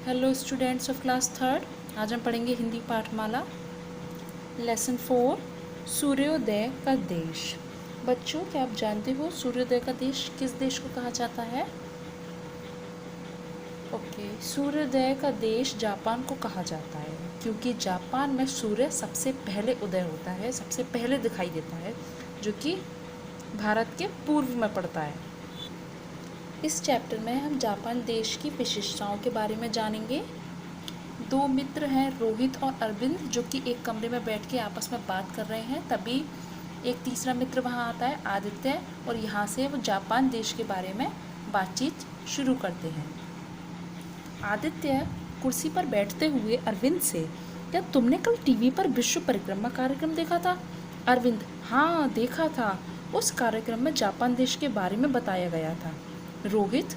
Hello students of class third. आज हम पढ़ेंगे हिंदी पाठमाला लेसन 4 सूर्योदय का देश। बच्चों, क्या आप जानते हो सूर्योदय का देश किस देश को कहा जाता है? ओके, सूर्योदय का देश जापान को कहा जाता है क्योंकि जापान में सूर्य सबसे पहले उदय होता है, सबसे पहले दिखाई देता है, जो कि भारत के पूर्व में पड़ता है। इस चैप्टर में हम जापान देश की विशेषताओं के बारे में जानेंगे। दो मित्र हैं, रोहित और अरविंद, जो कि एक कमरे में बैठ के आपस में बात कर रहे हैं। तभी एक तीसरा मित्र वहाँ आता है, आदित्य, और यहाँ से वो जापान देश के बारे में बातचीत शुरू करते हैं। आदित्य कुर्सी पर बैठते हुए अरविंद से, क्या तुमने कल टीवी पर विश्व परिक्रमा कार्यक्रम देखा था? अरविंद, हाँ देखा था। उस कार्यक्रम में जापान देश के बारे में बताया गया था। रोहित,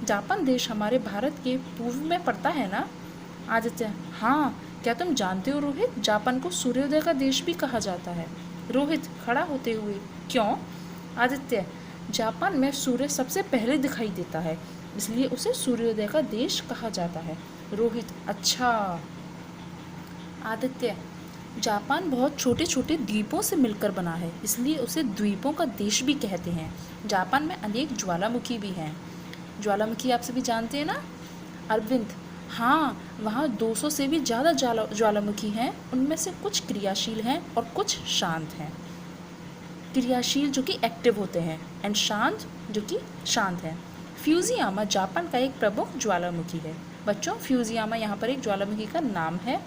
जापान देश हमारे भारत के पूर्व में पड़ता है ना? आदित्य, हाँ। क्या तुम जानते हो रोहित, जापान को सूर्योदय का देश भी कहा जाता है? रोहित खड़ा होते हुए, क्यों? आदित्य, जापान में सूर्य सबसे पहले दिखाई देता है, इसलिए उसे सूर्योदय का देश कहा जाता है। रोहित, अच्छा। आदित्य, जापान बहुत छोटे छोटे द्वीपों से मिलकर बना है, इसलिए उसे द्वीपों का देश भी कहते हैं। जापान में अनेक ज्वालामुखी भी हैं। ज्वालामुखी आप सभी जानते हैं ना? अरविंद, हाँ, वहाँ 200 से भी ज़्यादा ज्वालामुखी हैं। उनमें से कुछ क्रियाशील हैं और कुछ शांत हैं। क्रियाशील जो कि एक्टिव होते हैं, एंड शांत जो कि शांत हैं। फ्यूजियामा जापान का एक प्रमुख ज्वालामुखी है। बच्चों, फ्यूजियामा यहाँ पर एक ज्वालामुखी का नाम है।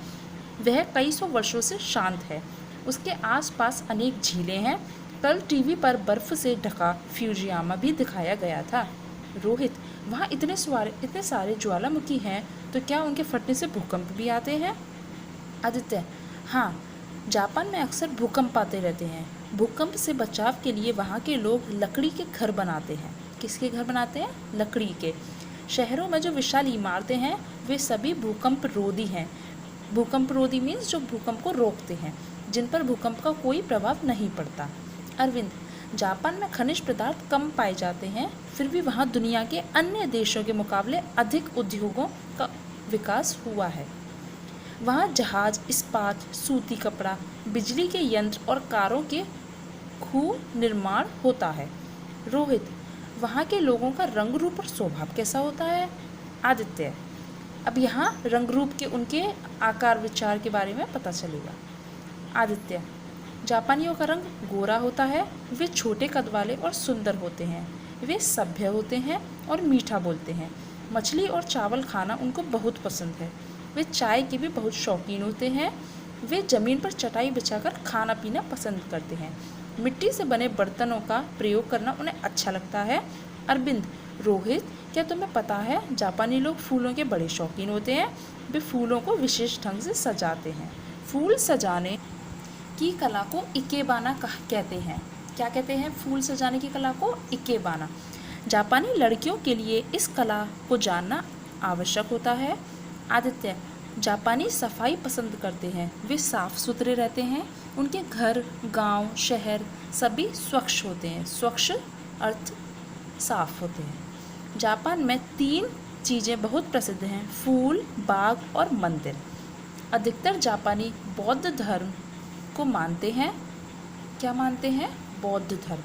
वह कई सौ वर्षों से शांत है। उसके आसपास अनेक झीलें हैं। कल टीवी पर बर्फ़ से ढका फ्यूजियामा भी दिखाया गया था। रोहित, वहाँ इतने सारे ज्वालामुखी हैं, तो क्या उनके फटने से भूकंप भी आते हैं? आदित्य, हाँ, जापान में अक्सर भूकंप आते रहते हैं। भूकंप से बचाव के लिए वहाँ के लोग लकड़ी के घर बनाते हैं। किसके घर बनाते हैं? लकड़ी के। शहरों में जो विशाल इमारतें हैं, वे सभी भूकंप रोधी हैं। भूकंप रोधी मीन्स जो भूकंप को रोकते हैं, जिन पर भूकंप का कोई प्रभाव नहीं पड़ता। अरविंद, जापान में खनिज पदार्थ कम पाए जाते हैं, फिर भी वहाँ दुनिया के अन्य देशों के मुकाबले अधिक उद्योगों का विकास हुआ है। वहाँ जहाज, इस्पात, सूती कपड़ा, बिजली के यंत्र और कारों के खूब निर्माण होता है। रोहित, वहाँ के लोगों का रंग रूप और स्वभाव कैसा होता है? आदित्य, अब यहाँ रंग रूप के उनके आकार विचार के बारे में पता चलेगा। आदित्य, जापानियों का रंग गोरा होता है। वे छोटे कद वाले और सुंदर होते हैं। वे सभ्य होते हैं और मीठा बोलते हैं। मछली और चावल खाना उनको बहुत पसंद है। वे चाय के भी बहुत शौकीन होते हैं। वे ज़मीन पर चटाई बिछाकर खाना पीना पसंद करते हैं। मिट्टी से बने बर्तनों का प्रयोग करना उन्हें अच्छा लगता है। अरविंद, रोहित, क्या तुम्हें पता है जापानी लोग फूलों के बड़े शौकीन होते हैं। वे फूलों को विशेष ढंग से सजाते हैं। फूल सजाने की कला को इकेबाना कहते हैं। क्या कहते हैं? फूल सजाने की कला को इकेबाना। जापानी लड़कियों के लिए इस कला को जानना आवश्यक होता है। आदित्य, जापानी सफाई पसंद करते हैं। वे साफ सुथरे रहते हैं। उनके घर, गांव, शहर सभी स्वच्छ होते हैं। स्वच्छ अर्थ साफ होते हैं। जापान में 3 चीज़ें बहुत प्रसिद्ध हैं: फूल, बाग और मंदिर। अधिकतर जापानी बौद्ध धर्म को मानते हैं। क्या मानते हैं? बौद्ध धर्म।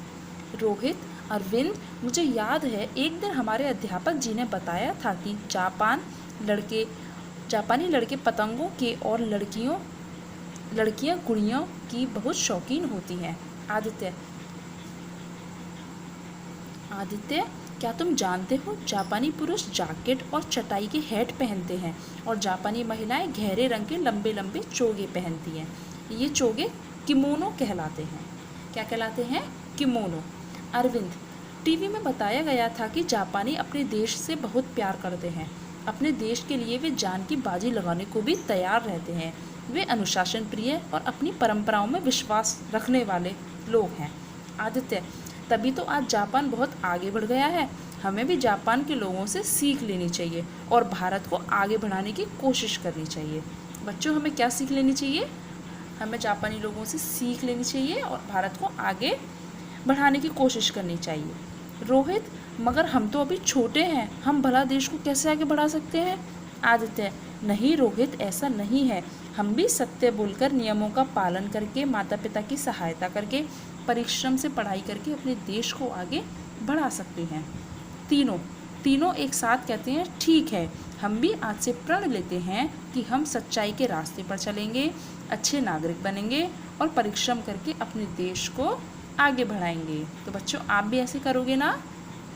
रोहित, अरविंद, मुझे याद है एक दिन हमारे अध्यापक जी ने बताया था कि जापानी लड़के पतंगों के और लड़कियां गुड़ियों की बहुत शौकीन होती हैं। आदित्य, क्या तुम जानते हो जापानी पुरुष जैकेट और चटाई के हैट पहनते हैं और जापानी महिलाएं गहरे रंग के लंबे लंबे चोगे पहनती हैं। ये चोगे किमोनो कहलाते हैं। क्या कहलाते हैं? किमोनो। अरविंद, टीवी में बताया गया था कि जापानी अपने देश से बहुत प्यार करते हैं। अपने देश के लिए वे जान की बाजी लगाने को भी तैयार रहते हैं। वे अनुशासन प्रिय और अपनी परंपराओं में विश्वास रखने वाले लोग हैं। आदित्य, तभी तो आज जापान बहुत आगे बढ़ गया है। हमें भी जापान के लोगों से सीख लेनी चाहिए और भारत को आगे बढ़ाने की कोशिश करनी चाहिए। बच्चों, हमें क्या सीख लेनी चाहिए? हमें जापानी लोगों से सीख लेनी चाहिए और भारत को आगे बढ़ाने की कोशिश करनी चाहिए। रोहित, मगर हम तो अभी छोटे हैं, हम भला देश को कैसे आगे बढ़ा सकते हैं? आदित्य, नहीं रोहित, ऐसा नहीं है। हम भी सत्य बोलकर, नियमों का पालन करके, माता पिता की सहायता करके, परिश्रम से पढ़ाई करके अपने देश को आगे बढ़ा सकते हैं। तीनों तीनों एक साथ कहते हैं, ठीक है, हम भी आज से प्रण लेते हैं कि हम सच्चाई के रास्ते पर चलेंगे, अच्छे नागरिक बनेंगे और परिश्रम करके अपने देश को आगे बढ़ाएंगे। तो बच्चों, आप भी ऐसे करोगे ना?